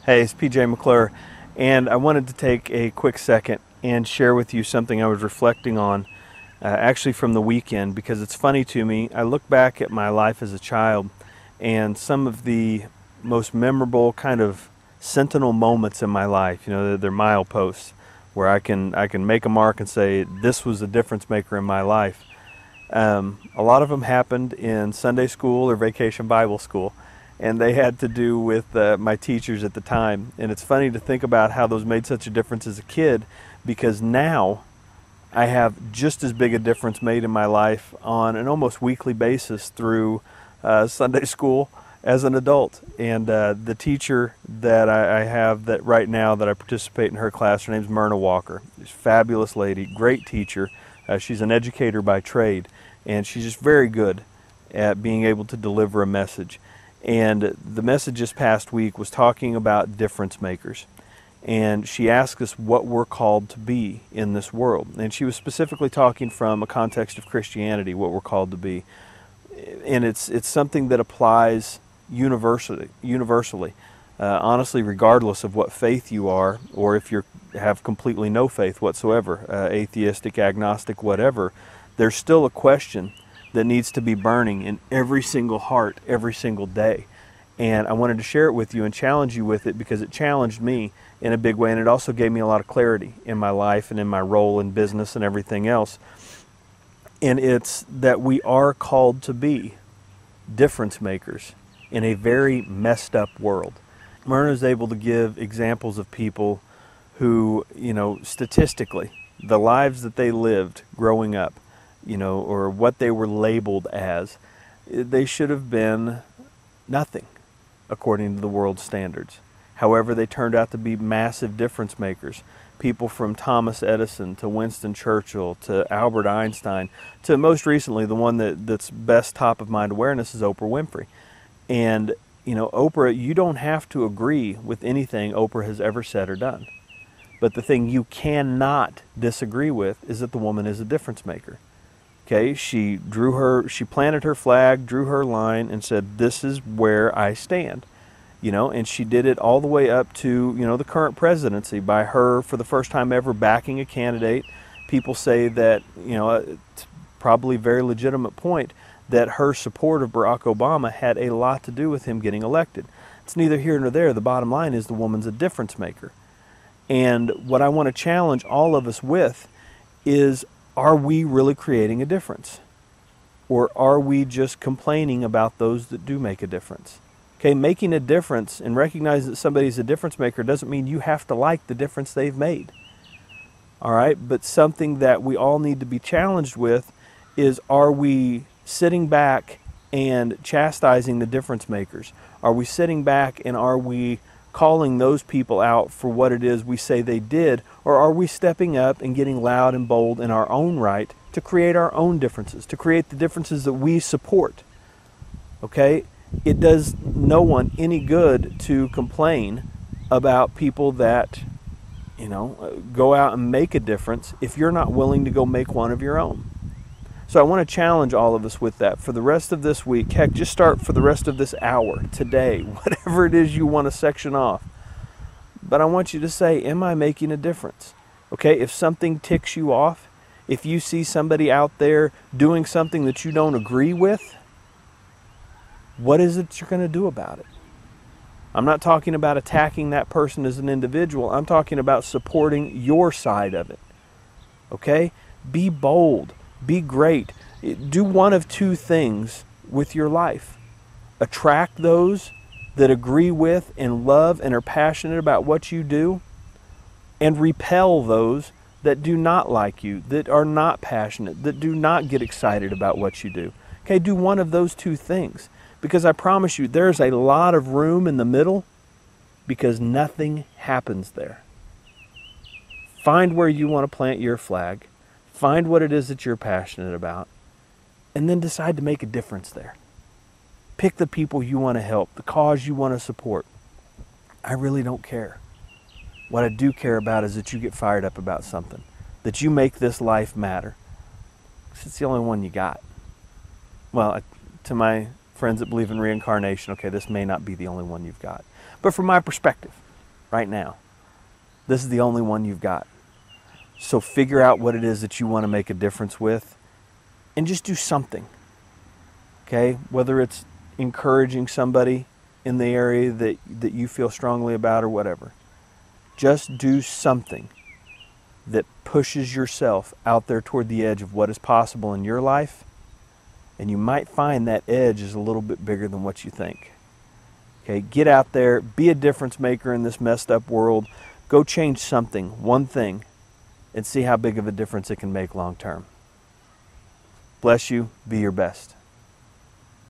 Hey, it's PJ McClure, and I wanted to take a quick second and share with you something I was reflecting on actually from the weekend, because it's funny to me. I look back at my life as a child and some of the most memorable kind of sentinel moments in my life, they're mileposts where I can make a mark and say this was a difference maker in my life. A lot of them happened in Sunday school or vacation Bible school, and they had to do with my teachers at the time. And it's funny to think about how those made such a difference as a kid, because now I have just as big a difference made in my life on an almost weekly basis through Sunday school as an adult. And the teacher that I have that right now that I participate in her class, her name's Myrna Walker. She's a fabulous lady, great teacher. She's an educator by trade, and she's just very good at being able to deliver a message. And the message this past week was talking about difference makers. And she asked us what we're called to be in this world. And she was specifically talking from a context of Christianity, what we're called to be. And it's something that applies universally. Honestly, regardless of what faith you are, or if you have completely no faith whatsoever, atheistic, agnostic, whatever, there's still a question that needs to be burning in every single heart every single day. And I wanted to share it with you and challenge you with it, because it challenged me in a big way, and it also gave me a lot of clarity in my life and in my role in business and everything else. And it's that we are called to be difference makers in a very messed up world. Myrna is able to give examples of people who, statistically, the lives that they lived growing up, or what they were labeled as, they should have been nothing according to the world's standards. However, they turned out to be massive difference makers. People from Thomas Edison to Winston Churchill to Albert Einstein to most recently the one that's best top of mind awareness is Oprah Winfrey. And Oprah, you don't have to agree with anything Oprah has ever said or done. But the thing you cannot disagree with is that the woman is a difference maker. Okay, she planted her flag, drew her line, and said, this is where I stand. And she did it all the way up to, the current presidency by her, for the first time ever, backing a candidate. People say that, it's probably a very legitimate point, that her support of Barack Obama had a lot to do with him getting elected. It's neither here nor there. The bottom line is the woman's a difference maker. And what I want to challenge all of us with is, are we really creating a difference? Or are we just complaining about those that do make a difference? Okay, making a difference and recognize that somebody's a difference maker doesn't mean you have to like the difference they've made. All right, but something that we all need to be challenged with is, are we sitting back and chastising the difference makers? Are we sitting back and are we calling those people out for what it is we say they did? Or are we stepping up and getting loud and bold in our own right to create our own differences, to create the differences that we support? Okay? It does no one any good to complain about people that, go out and make a difference if you're not willing to go make one of your own. So I want to challenge all of us with that for the rest of this week. Heck, just start for the rest of this hour, today, whatever it is you want to section off. But I want you to say, am I making a difference? Okay, if something ticks you off, if you see somebody out there doing something that you don't agree with, what is it you're going to do about it? I'm not talking about attacking that person as an individual. I'm talking about supporting your side of it. Okay? Be bold. Be great. Do one of two things with your life. Attract those that agree with and love and are passionate about what you do, and repel those that do not like you, that are not passionate, that do not get excited about what you do. Okay, do one of those two things. Because I promise you, there's a lot of room in the middle, because nothing happens there. Find where you want to plant your flag. Find what it is that you're passionate about, and then decide to make a difference there. Pick the people you want to help, the cause you want to support. I really don't care. What I do care about is that you get fired up about something, that you make this life matter. It's the only one you got. Well, to my friends that believe in reincarnation, okay, this may not be the only one you've got. But from my perspective, right now. This is the only one you've got. So figure out what it is that you want to make a difference with and just do something. Okay? Whether it's encouraging somebody in the area that you feel strongly about or whatever. Just do something that pushes yourself out there toward the edge of what is possible in your life, and you might find that edge is a little bit bigger than what you think. Okay, get out there, be a difference maker in this messed up world. Go change something, one thing, and see how big of a difference it can make long term. Bless you. Be your best.